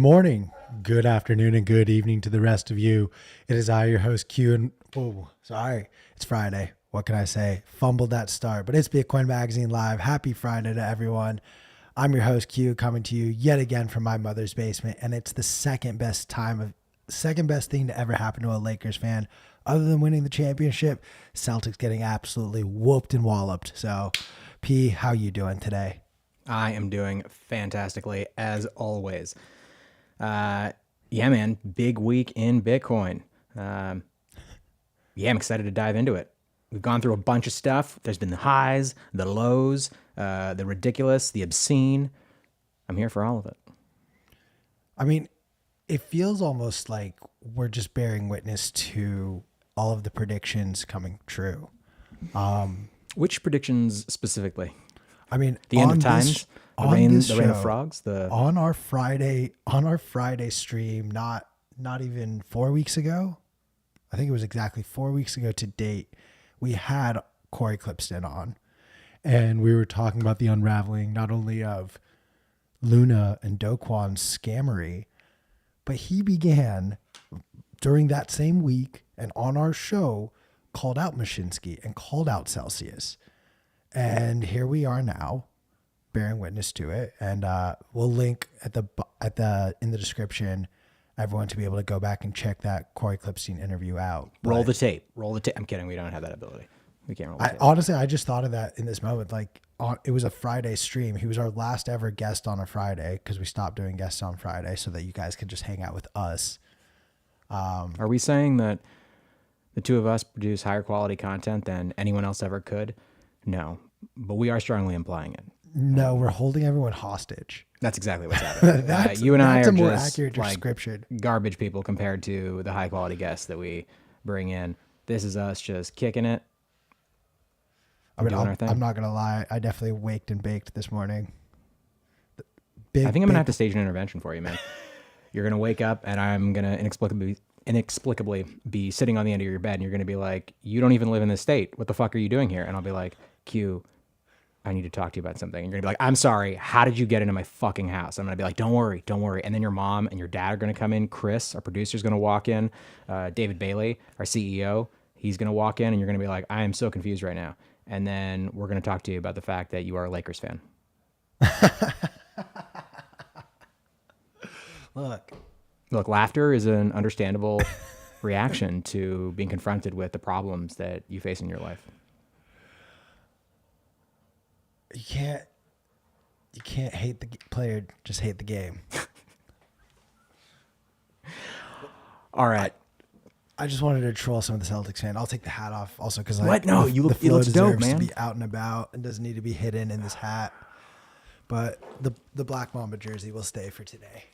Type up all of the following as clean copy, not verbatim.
morning, good afternoon, and good evening to the rest of you. It is I, your host, Q, and sorry, it's Friday. What can I say? Fumbled that start, but it's Bitcoin Magazine Live. Happy Friday to everyone. I'm your host, Q, coming to you yet again from my mother's basement, and it's the second best thing to ever happen to a Lakers fan, other than winning the championship. Celtics getting absolutely whooped and walloped. So, P, how you doing today? I am doing fantastically, as always. Yeah, man, big week in Bitcoin. I'm excited to dive into it. We've gone through a bunch of stuff. There's been the highs, the lows, the ridiculous, the obscene. I'm here for all of it. I mean, it feels almost like we're just bearing witness to all of the predictions coming true. Which predictions specifically? I mean, the end of times, the rain of frogs. On our Friday stream, not even 4 weeks ago. I think it was exactly 4 weeks ago to date. We had Corey Clipston on, and we were talking about the unraveling not only of Luna and Doquan's scammery, but he began during that same week and on our show called out Mashinsky and called out Celsius. And here we are now, bearing witness to it. And we'll link in the description, everyone to be able to go back and check that Corey Clipstein interview out. Roll the tape. I'm kidding. We don't have that ability. We can't roll the tape. Honestly, I just thought of that in this moment. Like, it was a Friday stream. He was our last ever guest on a Friday because we stopped doing guests on Friday so that you guys could just hang out with us. Are we saying that the two of us produce higher quality content than anyone else ever could? No, but we are strongly implying it. No, we're holding everyone hostage. That's exactly what's happening. You and I are more just accurate description. Garbage people compared to the high quality guests that we bring in. This is us just kicking it. I'm not going to lie. I definitely waked and baked this morning. I think I'm going to have to stage an intervention for you, man. You're going to wake up and I'm going to inexplicably be sitting on the end of your bed and you're going to be like, you don't even live in this state. What the fuck are you doing here? And I'll be like, Q, I need to talk to you about something. And you're going to be like, I'm sorry. How did you get into my fucking house? I'm going to be like, don't worry. And then your mom and your dad are going to come in. Chris, our producer, is going to walk in. David Bailey, our CEO, he's going to walk in and you're going to be like, I am so confused right now. And then we're going to talk to you about the fact that you are a Lakers fan. Look, laughter is an understandable reaction to being confronted with the problems that you face in your life. You can't hate the player, just hate the game. All right. I just wanted to troll some of the Celtics fan. I'll take the hat off also because you look dope, man. To be out and about and doesn't need to be hidden in this hat. But the Black Mamba jersey will stay for today.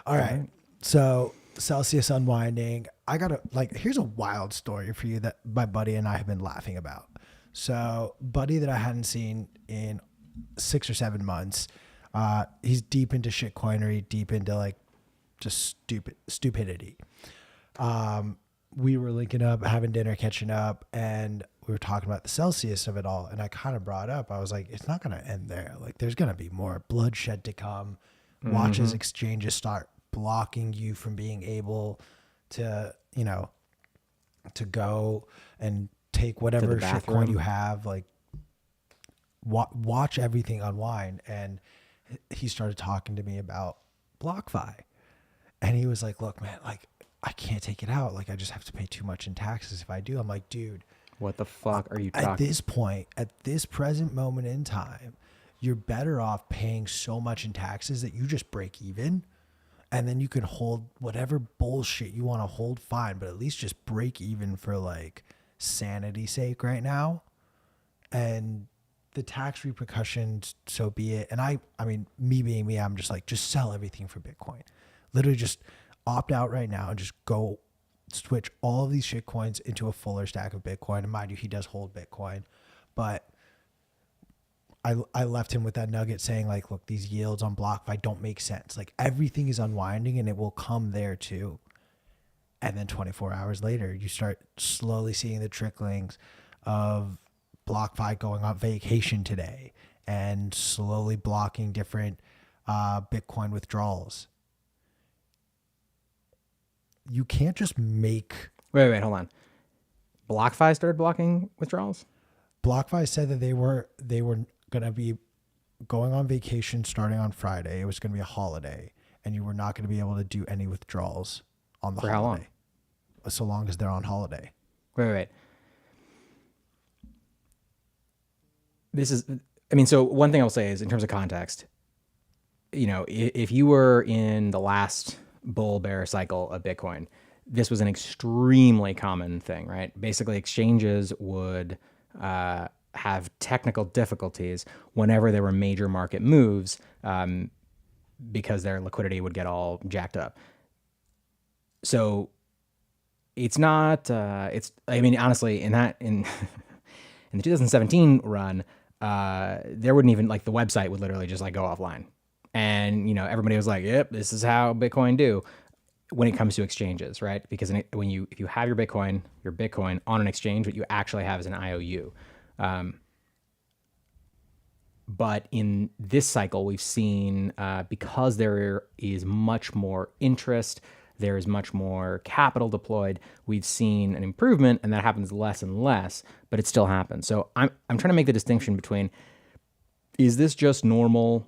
All right. So Celsius unwinding. Here's a wild story for you that my buddy and I have been laughing about. So buddy that I hadn't seen in 6 or 7 months, he's deep into shitcoinery, deep into like just stupidity. We were linking up, having dinner, catching up, and we were talking about the Celsius of it all. And I kind of brought up, I was like, it's not going to end there. Like, there's going to be more bloodshed to come. Watch as exchanges start blocking you from being able to, to go and take whatever shitcoin you have. Like, watch everything unwind. And he started talking to me about BlockFi. And he was like, look, man, like, I can't take it out. Like, I just have to pay too much in taxes if I do. I'm like, dude. What the fuck are you talking about? At this point, at this present moment in time, you're better off paying so much in taxes that you just break even. And then you can hold whatever bullshit you want to hold, fine. But at least just break even for, like, sanity's sake right now. And the tax repercussions, so be it. And I mean, me being me, I'm just like, just sell everything for Bitcoin. Literally just opt out right now and just go switch all of these shit coins into a fuller stack of Bitcoin. And mind you, he does hold Bitcoin, but I left him with that nugget saying like, look, these yields on BlockFi don't make sense. Like, everything is unwinding and it will come there too. And then 24 hours later, you start slowly seeing the tricklings of BlockFi going on vacation today and slowly blocking different Bitcoin withdrawals. You can't just make... Wait, hold on. BlockFi started blocking withdrawals? BlockFi said that they were going to be going on vacation starting on Friday. It was going to be a holiday, and you were not going to be able to do any withdrawals on the holiday. How long? So long as they're on holiday. Wait. So one thing I'll say is, in terms of context, if you were in the last bull bear cycle of Bitcoin, this was an extremely common thing, right? Basically, exchanges would have technical difficulties whenever there were major market moves, because their liquidity would get all jacked up. So it's not, honestly, in the 2017 run, there wouldn't even, the website would literally just go offline. And, everybody was like, yep, this is how Bitcoin do when it comes to exchanges, right? Because if you have your Bitcoin on an exchange, what you actually have is an IOU. But in this cycle, we've seen, because there is much more interest, there is much more capital deployed, we've seen an improvement, and that happens less and less, but it still happens. So I'm trying to make the distinction between, is this just normal,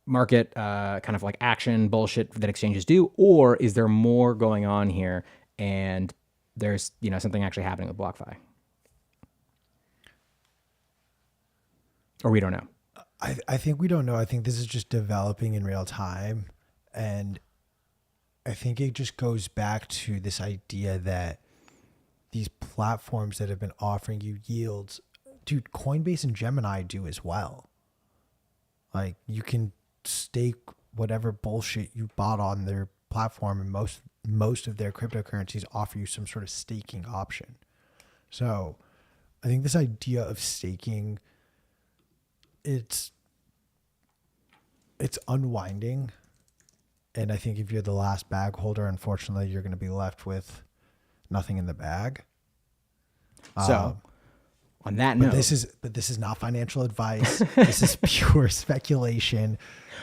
market kind of action bullshit that exchanges do, or is there more going on here and there's something actually happening with BlockFi? Or we don't know. I think we don't know. I think this is just developing in real time, and I think it just goes back to this idea that these platforms that have been offering you yields, dude, Coinbase and Gemini do as well. You can stake whatever bullshit you bought on their platform, and most of their cryptocurrencies offer you some sort of staking option. So I think this idea of staking, it's unwinding. And I think if you're the last bag holder, unfortunately, you're going to be left with nothing in the bag. So on that note, this is not financial advice. This is pure speculation.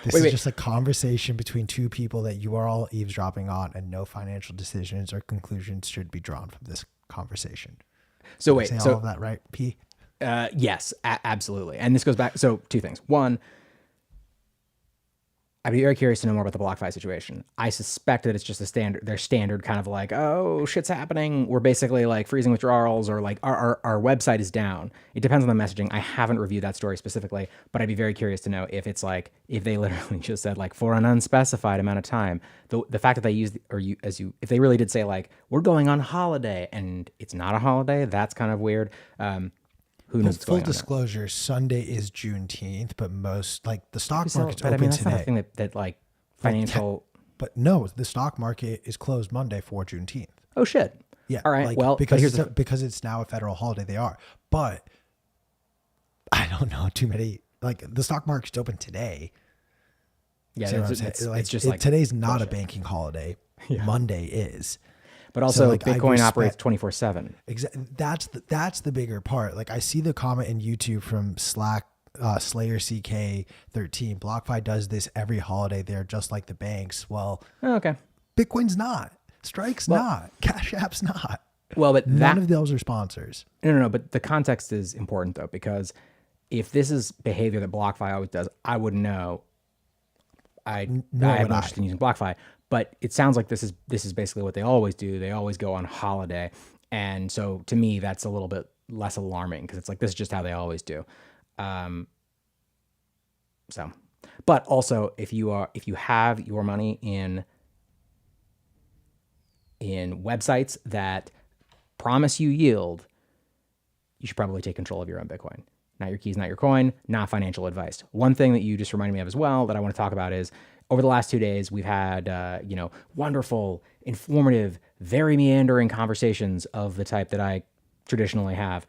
This is just a conversation between two people that you are all eavesdropping on, and no financial decisions or conclusions should be drawn from this conversation. So Did I say all of that right, P? Yes, absolutely. And this goes back. So two things. One, I'd be very curious to know more about the BlockFi situation. I suspect that it's just their standard kind of oh, shit's happening. We're basically freezing withdrawals, or our website is down. It depends on the messaging. I haven't reviewed that story specifically, but I'd be very curious to know if it's if they literally just said for an unspecified amount of time. The fact that they used, if they really did say we're going on holiday and it's not a holiday, that's kind of weird. Who knows what's full going on disclosure, there. Sunday is Juneteenth, but most the stock market's but open that's today. Not a thing that financial. But no, the stock market is closed Monday for Juneteenth. Oh shit! Yeah. All right. Well, because it's now a federal holiday, they are. But I don't know too many. The stock market's open today. Yeah, it's just today's not bullshit. a banking holiday. Yeah. Monday is. But also, Bitcoin operates 24/7. Exactly. That's the bigger part. I see the comment in YouTube from Slack, Slayer CK13. BlockFi does this every holiday. They're just like the banks. Well, okay. Bitcoin's not. Strike's not. Cash App's not. Well, but none of those are sponsors. No. But the context is important though, because if this is behavior that BlockFi always does, I wouldn't know. I have no interest in using BlockFi. But it sounds like this is basically what they always do. They always go on holiday. And so to me, that's a little bit less alarming, because it's this is just how they always do. But also if you have your money in websites that promise you yield, you should probably take control of your own Bitcoin. Not your keys, not your coin, not financial advice. One thing that you just reminded me of as well that I want to talk about is, over the last 2 days, we've had, wonderful, informative, very meandering conversations of the type that I traditionally have,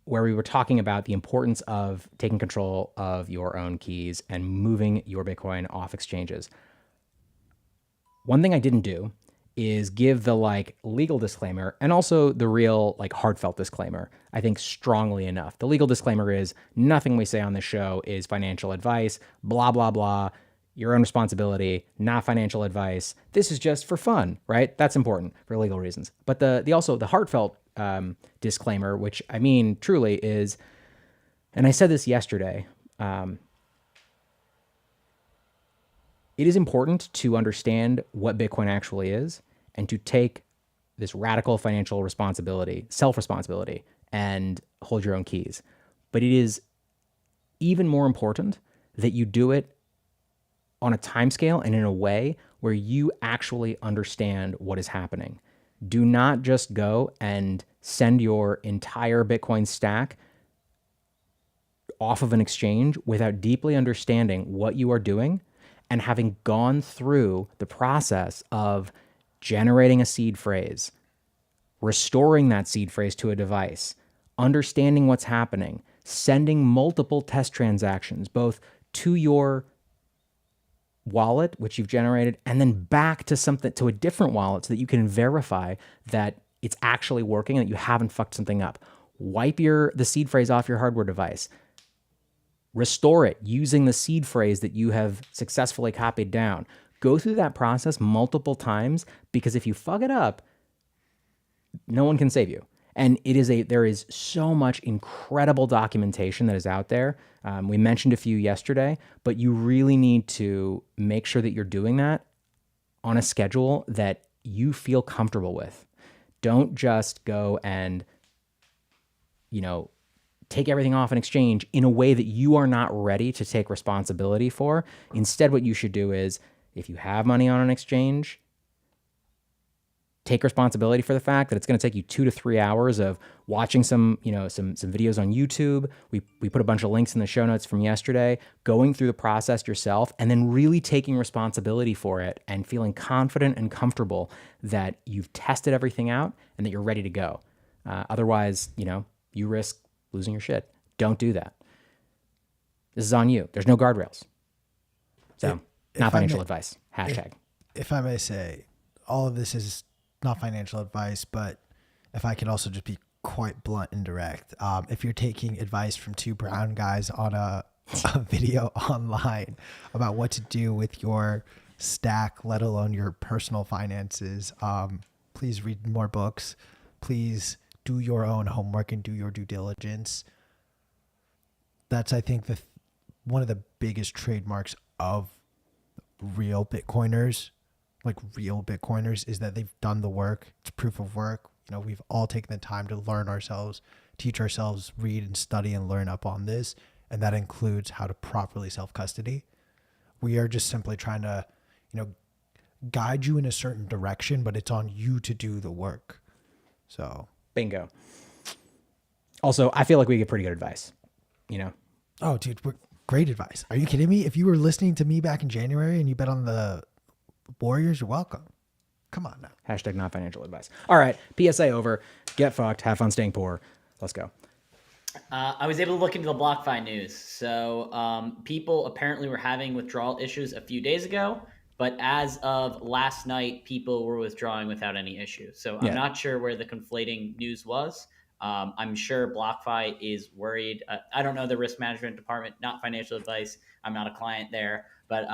where we were talking about the importance of taking control of your own keys and moving your Bitcoin off exchanges. One thing I didn't do is give the like legal disclaimer and also the real like heartfelt disclaimer, I think strongly enough. The legal disclaimer is nothing we say on this show is financial advice, blah, blah, blah. Your own responsibility, not financial advice. This is just for fun, right? That's important for legal reasons. But the also the heartfelt disclaimer, which I mean truly is, and I said this yesterday, it is important to understand what Bitcoin actually is and to take this radical financial responsibility, self-responsibility, and hold your own keys. But it is even more important that you do it on a timescale and in a way where you actually understand what is happening. Do not just go and send your entire Bitcoin stack off of an exchange without deeply understanding what you are doing and having gone through the process of generating a seed phrase, restoring that seed phrase to a device, understanding what's happening, sending multiple test transactions, both to your wallet, which you've generated, and then back to something, to a different wallet so that you can verify that it's actually working and that you haven't fucked something up. Wipe the seed phrase off your hardware device. Restore it using the seed phrase that you have successfully copied down. Go through that process multiple times, because if you fuck it up, no one can save you. And there is so much incredible documentation that is out there. We mentioned a few yesterday, but you really need to make sure that you're doing that on a schedule that you feel comfortable with. Don't just go and, take everything off an exchange in a way that you are not ready to take responsibility for. Instead, what you should do is, if you have money on an exchange, take responsibility for the fact that it's going to take you 2 to 3 hours of watching some videos on YouTube. We put a bunch of links in the show notes from yesterday, going through the process yourself, and then really taking responsibility for it and feeling confident and comfortable that you've tested everything out and that you're ready to go. Otherwise, you risk losing your shit. Don't do that. This is on you. There's no guardrails. So, not financial advice. Hashtag. If I may say, all of this is not financial advice, but if I could also just be quite blunt and direct, if you're taking advice from two brown guys on a video online about what to do with your stack, let alone your personal finances, please read more books. Please do your own homework and do your due diligence. That's, I think, one of the biggest trademarks of real Bitcoiners, is that they've done the work. It's proof of work. We've all taken the time to learn ourselves, teach ourselves, read and study and learn up on this. And that includes how to properly self-custody. We are just simply trying to, guide you in a certain direction, but it's on you to do the work. So bingo. Also, I feel like we get pretty good advice, Oh, dude, great advice. Are you kidding me? If you were listening to me back in January and you bet on the Warriors, you're welcome. Come on now. Hashtag not financial advice. All right. PSA over. Get fucked. Have fun staying poor. Let's go. I was able to look into the BlockFi news. So people apparently were having withdrawal issues a few days ago, but as of last night, people were withdrawing without any issue. So I'm not sure where the conflating news was. I'm sure BlockFi is worried. I don't know the risk management department, not financial advice. I'm not a client there. But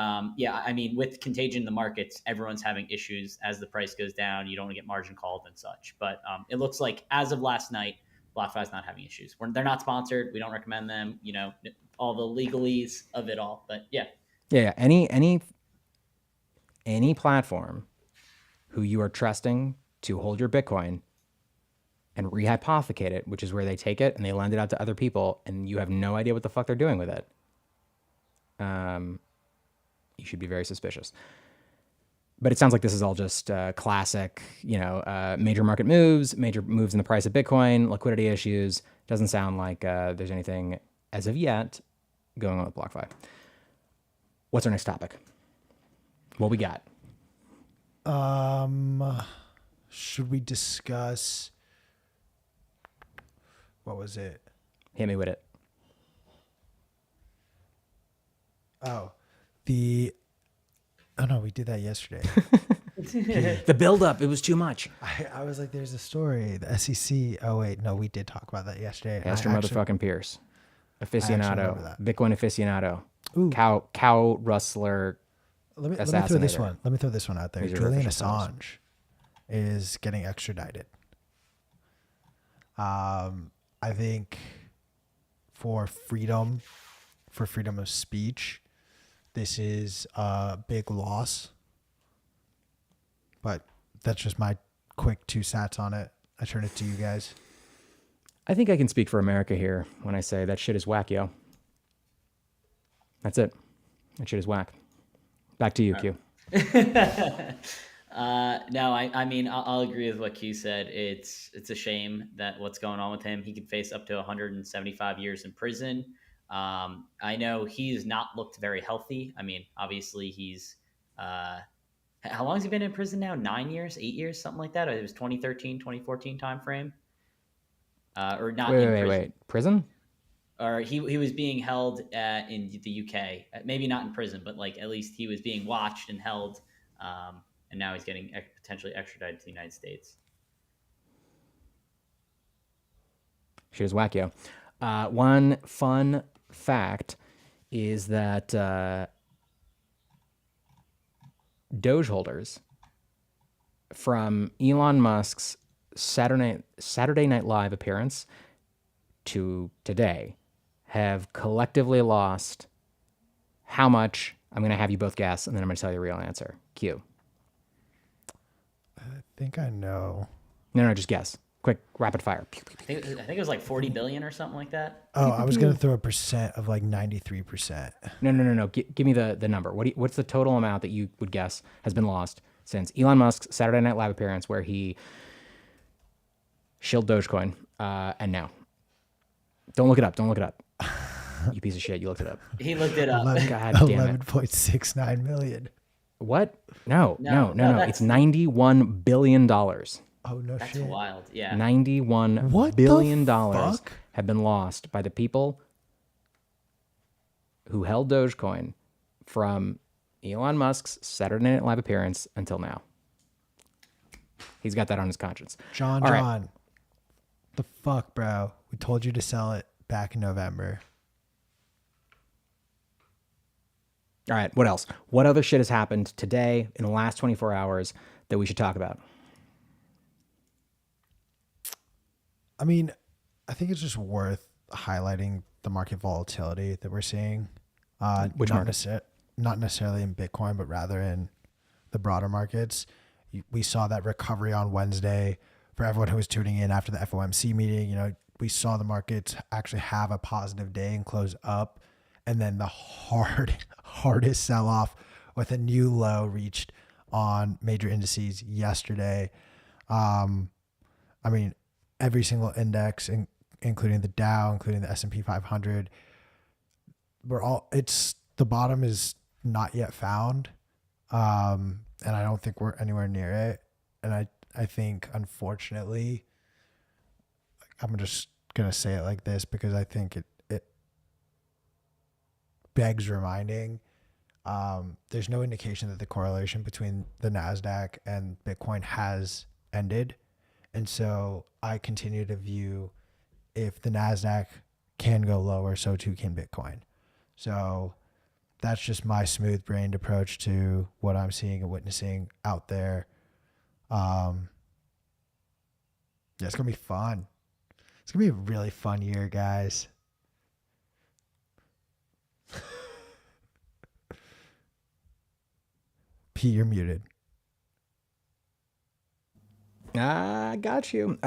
with contagion in the markets, everyone's having issues as the price goes down. You don't want to get margin called and such. But it looks like as of last night, BlockFi's not having issues. They're not sponsored. We don't recommend them. All the legalese of it all. But yeah. Yeah. Any platform who you are trusting to hold your Bitcoin and rehypothecate it, which is where they take it and they lend it out to other people, and you have no idea what the fuck they're doing with it. You should be very suspicious. But it sounds like this is all just classic, major market moves, major moves in the price of Bitcoin, liquidity issues. Doesn't sound like there's anything as of yet going on with BlockFi. What's our next topic? What we got? Should we discuss, what was it? Hit me with it. Oh no, we did that yesterday. The buildup, it was too much. I was like, there's a story. The SEC. Oh wait, no, we did talk about that yesterday. Ask your motherfucking Pierce. Aficionado. Bitcoin aficionado. Ooh. Cow rustler. Let me throw this one. Let me throw this one out there. Julian Assange is getting extradited. I think for freedom of speech, this is a big loss. But that's just my quick 2 cents on it. I turn it to you guys. I think I can speak for America here when I say that shit is whack, yo. That's it. That shit is whack. Back to you, Q. No, I mean, I'll agree with what Q said. It's a shame that what's going on with him. He could face up to 175 years in prison. I know he's not looked very healthy. I mean, obviously he's, how long has he been in prison now? 9 years, 8 years, something like that. It was 2013, 2014 timeframe. Or not in prison. Wait. Prison? Or he was being held in the UK. Maybe not in prison, but like at least he was being watched and held. And now he's getting potentially extradited to the United States. Shit is whack, yo. One fun fact is that Doge holders from Elon Musk's Saturday Night Live appearance to today have collectively lost how much? I'm going to have you both guess, and then I'm going to tell you the real answer. Q. I think I know. No, just guess. Quick, rapid fire. I think it was like 40 billion or something like that. Oh, I was going to throw a percent of like 93%. No. Give me the number. What's the total amount that you would guess has been lost since Elon Musk's Saturday Night Live appearance where he shilled Dogecoin and now? Don't look it up. You piece of shit. You looked it up. He looked it up. God damn it. 11.69 million. What? No. It's $91 billion. Oh, no That's shit. wild. Yeah. $91 billion have been lost by the people who held Dogecoin from Elon Musk's Saturday Night Live appearance until now. He's got that on his conscience. John. Right. The fuck, bro? We told you to sell it back in November. All right, what else? What other shit has happened today in the last 24 hours that we should talk about? I mean, I think it's just worth highlighting the market volatility that we're seeing. Which not market? Not necessarily in Bitcoin, but rather in the broader markets. We saw that recovery on Wednesday for everyone who was tuning in after the FOMC meeting. You know, we saw the markets actually have a positive day and close up. And then the hardest sell-off with a new low reached on major indices yesterday. I mean, every single index, including the Dow, including the S&P 500, the bottom is not yet found. And I don't think we're anywhere near it. And I think, unfortunately, I'm just going to say it like this because I think it begs reminding. There's no indication that the correlation between the NASDAQ and Bitcoin has ended. And so I continue to view if the NASDAQ can go lower, so too can Bitcoin. So that's just my smooth-brained approach to what I'm seeing and witnessing out there. Yeah, it's going to be fun. It's going to be a really fun year, guys. P, you're muted. I got you.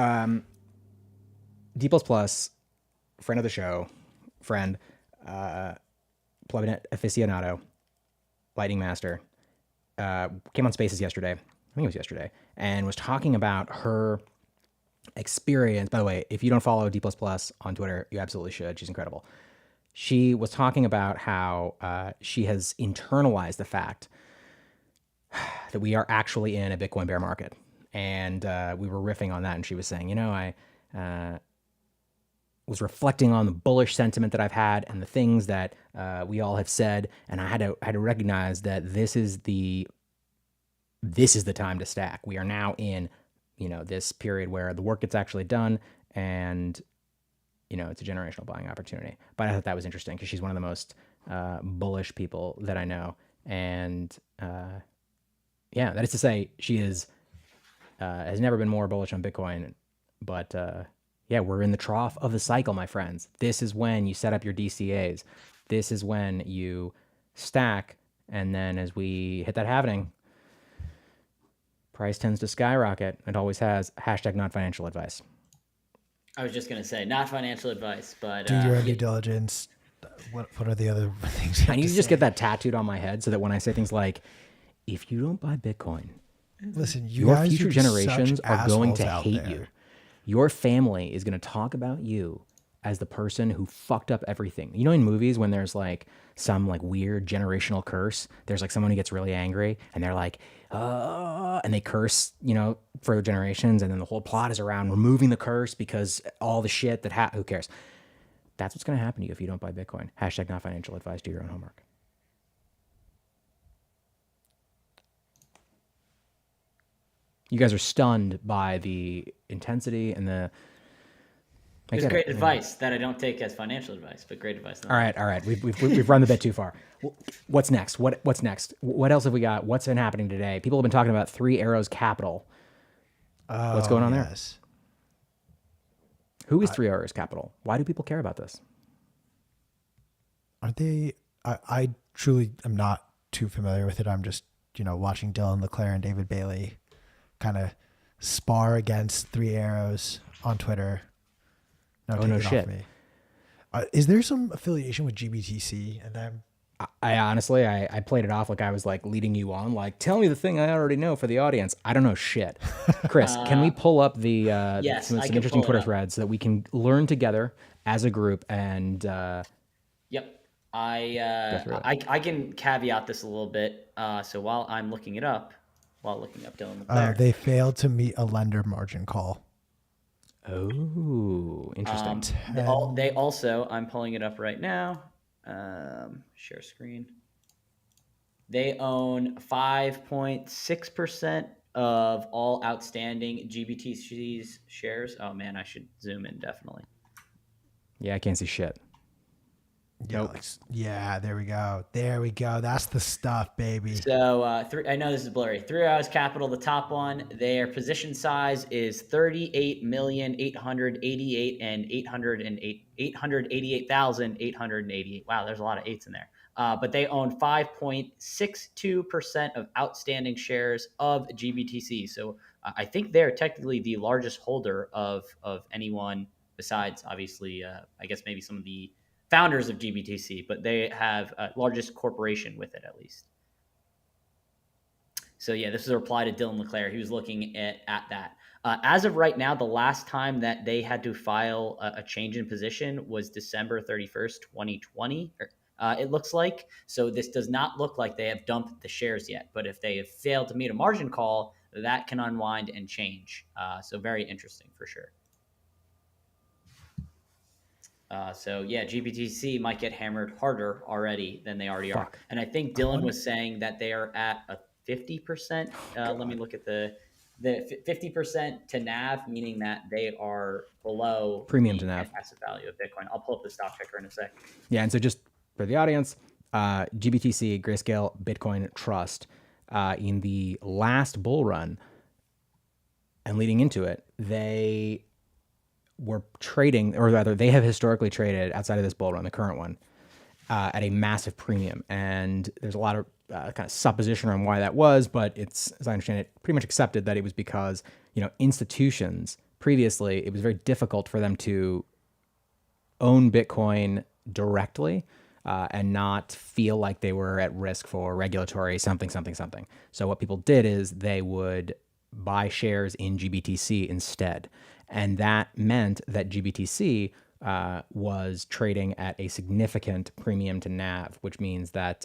D++, friend of the show, plugin aficionado, Lightning Master, came on Spaces yesterday. I think it was yesterday, and was talking about her experience. By the way, if you don't follow D++ on Twitter, you absolutely should. She's incredible. She was talking about how she has internalized the fact that we are actually in a Bitcoin bear market. And we were riffing on that, and she was saying, I was reflecting on the bullish sentiment that I've had and the things that we all have said, and I had to recognize that this is the this is the time to stack. We are now in, this period where the work gets actually done, and, it's a generational buying opportunity. But I thought that was interesting because she's one of the most bullish people that I know. And that is to say, she has never been more bullish on Bitcoin. But we're in the trough of the cycle, my friends. This is when you set up your DCAs. This is when you stack. And then as we hit that halving, price tends to skyrocket. It always has. # not financial advice. I was just going to say, not financial advice, but do your own due diligence. What are the other things? I need to just get that tattooed on my head so that when I say things like, if you don't buy Bitcoin, listen, your future generations are going to hate you. Your family is going to talk about you as the person who fucked up everything. You know, in movies when there's like some like weird generational curse, there's like someone who gets really angry and they're like, and they curse, for generations. And then the whole plot is around removing the curse because all the shit that who cares? That's what's going to happen to you if you don't buy Bitcoin. # not financial advice. Do your own homework. You guys are stunned by the intensity and the... It's great advice that I don't take as financial advice, but great advice. All right. We've run the bit too far. What's next? What's next? What else have we got? What's been happening today? People have been talking about Three Arrows Capital. What's going on there? Who is Three Arrows Capital? Why do people care about this? Aren't they? I truly am not too familiar with it. I'm just, watching Dylan LeClaire and David Bailey kind of spar against Three Arrows on Twitter. No shit. Is there some affiliation with GBTC and them? I honestly, I played it off like I was like leading you on, like, tell me the thing I already know for the audience. I don't know shit. Chris, can we pull up some interesting Twitter threads so that we can learn together as a group and... Yep. I can caveat this a little bit. So while I'm looking it up, Dylan LeClaire. They failed to meet a lender margin call. Oh, interesting. They also, I'm pulling it up right now. Share screen. They own 5.6% of all outstanding GBTC's shares. Oh man, I should zoom in definitely. Yeah, I can't see shit. Nope. Yeah, there we go. That's the stuff, baby. So I know this is blurry. Three Arrows Capital, the top one. Their position size is 38,888,888. Wow, there's a lot of eights in there. But they own 5.62% of outstanding shares of GBTC. So I think they're technically the largest holder of anyone besides, obviously, I guess maybe some of the founders of GBTC, but they have largest corporation with it at least. So yeah, this is a reply to Dylan LeClaire. He was looking at that. As of right now, the last time that they had to file a change in position was December 31st, 2020. It looks like. So this does not look like they have dumped the shares yet. But if they have failed to meet a margin call, that can unwind and change. So very interesting for sure. So yeah, GBTC might get hammered harder already than they already are. And I think Dylan was saying that they are at a 50%. Let me look at the 50% to NAV, meaning that they are below premium to NAV asset value of Bitcoin. I'll pull up the stock checker in a sec. Yeah, and so just for the audience, GBTC, Grayscale Bitcoin Trust, in the last bull run and leading into it, they were trading, or rather they have historically traded outside of this bull run, the current one, at a massive premium. And there's a lot of kind of supposition on why that was, but it's, as I understand it, pretty much accepted that it was because, institutions previously, it was very difficult for them to own Bitcoin directly and not feel like they were at risk for regulatory something. So what people did is they would buy shares in GBTC instead. And that meant that GBTC was trading at a significant premium to NAV, which means that,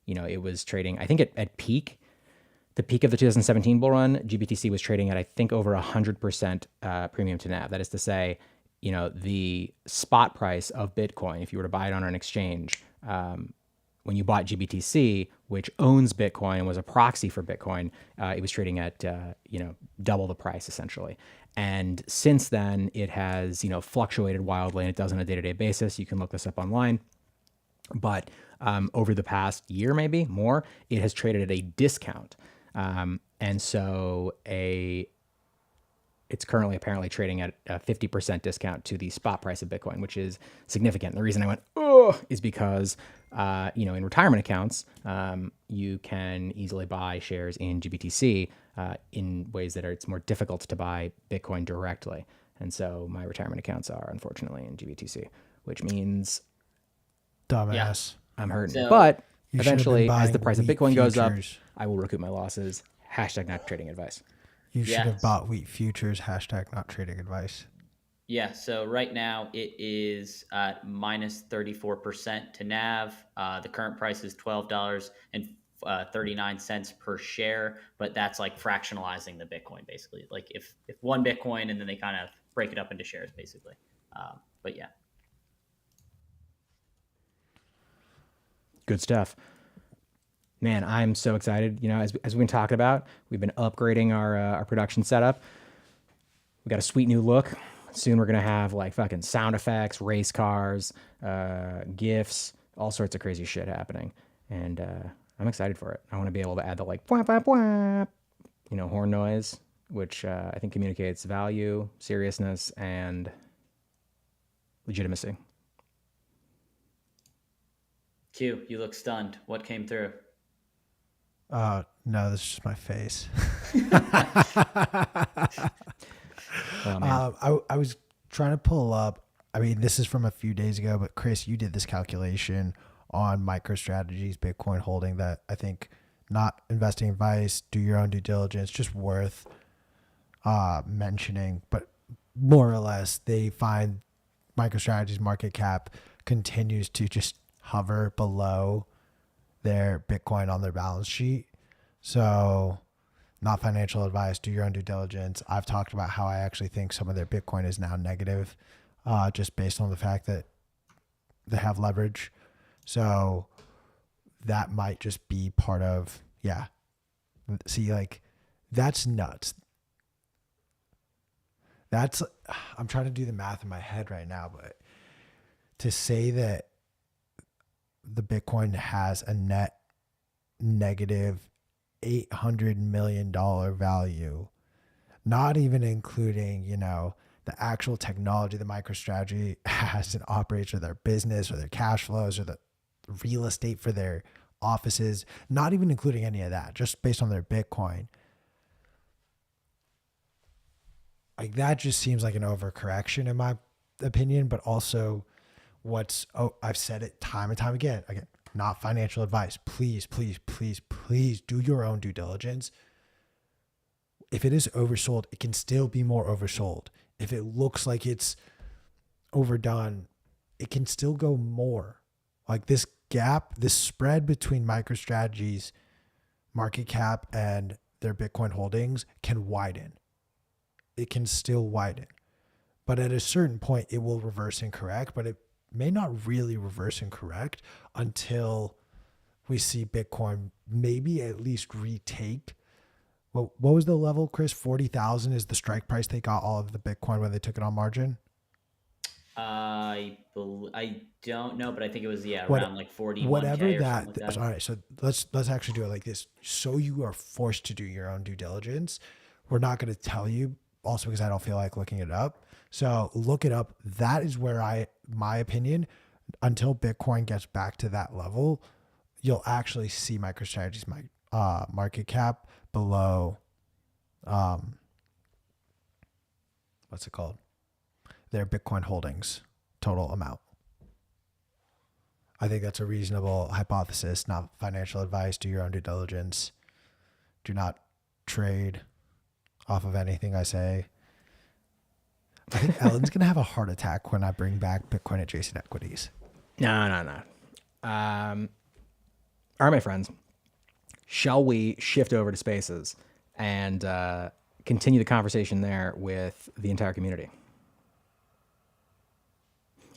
it was trading, I think at peak, the peak of the 2017 bull run, GBTC was trading at, I think, over 100% premium to NAV. That is to say, the spot price of Bitcoin, if you were to buy it on an exchange, when you bought GBTC, which owns Bitcoin and was a proxy for Bitcoin, it was trading at double the price essentially. And since then, it has fluctuated wildly, and it does on a day-to-day basis. You can look this up online. But over the past year, maybe more, it has traded at a discount, and so it's currently apparently trading at a 50% discount to the spot price of Bitcoin, which is significant. And the reason I went, oh, is because, in retirement accounts, you can easily buy shares in GBTC in ways that it's more difficult to buy Bitcoin directly. And so my retirement accounts are unfortunately in GBTC, which means dumbass. I'm hurting. So but you should have eventually, been as the buying price of wheat Bitcoin goes up, futures. I will recoup my losses. Hashtag not trading advice. You should Yes. have bought wheat futures. Hashtag not trading advice. Yeah, so right now it is at minus 34% to NAV. The current price is $12.39 per share, but that's like fractionalizing the Bitcoin basically. Like if one Bitcoin, and then they kind of break it up into shares basically. But yeah. Good stuff. Man, I'm so excited. As we've been talking about, we've been upgrading our production setup. We got a sweet new look. Soon we're going to have like fucking sound effects, race cars, GIFs, all sorts of crazy shit happening. And I'm excited for it. I want to be able to add the like, bwah, bwah, bwah, horn noise, which I think communicates value, seriousness, and legitimacy. Q, you look stunned. What came through? No, this is just my face. Oh, man. I was trying to pull up. I mean, this is from a few days ago, but Chris, you did this calculation on MicroStrategy's Bitcoin holding that I think, not investing advice, do your own due diligence, just worth mentioning. But more or less, they find MicroStrategy's market cap continues to just hover below their Bitcoin on their balance sheet. So not financial advice, do your own due diligence. I've talked about how I actually think some of their Bitcoin is now negative, just based on the fact that they have leverage. So that might just be part of, yeah. See, like, that's nuts. I'm trying to do the math in my head right now, but to say that the Bitcoin has a net negative $800 million value, not even including, the actual technology that MicroStrategy has and operates, or their business or their cash flows or the real estate for their offices, not even including any of that, just based on their Bitcoin. Like, that just seems like an overcorrection in my opinion, but also I've said it time and time again, not financial advice. Please, please, please, please do your own due diligence. If it is oversold, it can still be more oversold. If it looks like it's overdone, it can still go more. Like, this gap, this spread between MicroStrategy's market cap and their Bitcoin holdings can widen. It can still widen. But at a certain point, it will reverse and correct, but it may not really reverse and correct until we see Bitcoin maybe at least retake. Well, what was the level, Chris? 40,000 is the strike price they got all of the Bitcoin when they took it on margin? I don't know, but I think it was around like 41K whatever or that. something like that. All right, so let's actually do it like this. So you are forced to do your own due diligence. We're not going to tell you, also because I don't feel like looking it up. So look it up. That is where my opinion, until Bitcoin gets back to that level, you'll actually see MicroStrategy's market cap below, what's it called? Their Bitcoin holdings total amount. I think that's a reasonable hypothesis, not financial advice. Do your own due diligence. Do not trade off of anything I say. I think Ellen's going to have a heart attack when I bring back Bitcoin adjacent equities. No. All right, my friends. Shall we shift over to Spaces and continue the conversation there with the entire community?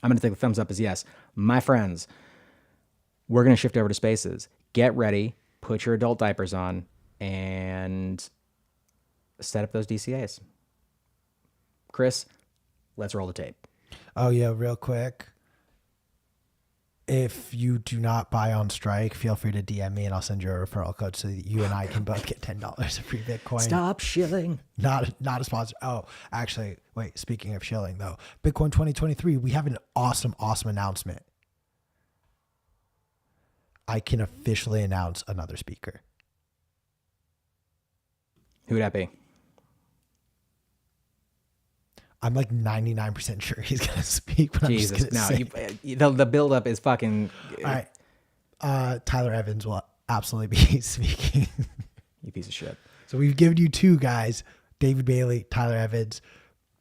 I'm going to take the thumbs up as yes. My friends, we're going to shift over to spaces. Get ready, put your adult diapers on, and set up those DCAs. Chris, let's roll the tape. Oh, yeah, real quick. If you do not buy on Strike, feel free to DM me and I'll send you a referral code so that you and I can both get $10 of free Bitcoin. Stop shilling. Not a sponsor. Oh, actually, wait, speaking of shilling though, Bitcoin 2023, we have an awesome announcement. I can officially announce another speaker. Who would that be? I'm like 99% sure he's going to speak, but Jesus, I'm just going to say. the buildup is fucking... All right. Tyler Evans will absolutely be speaking. You piece of shit. So we've given you two guys, David Bailey, Tyler Evans.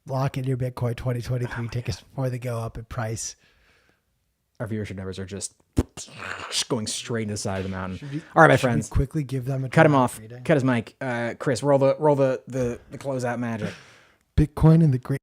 Lock in your Bitcoin 2023 tickets before they go up in price. Our viewership numbers are just going straight into the side of the mountain. All right, my friends. Quickly give them a cut him off. Cut his mic. Chris, roll the closeout magic. Bitcoin and the great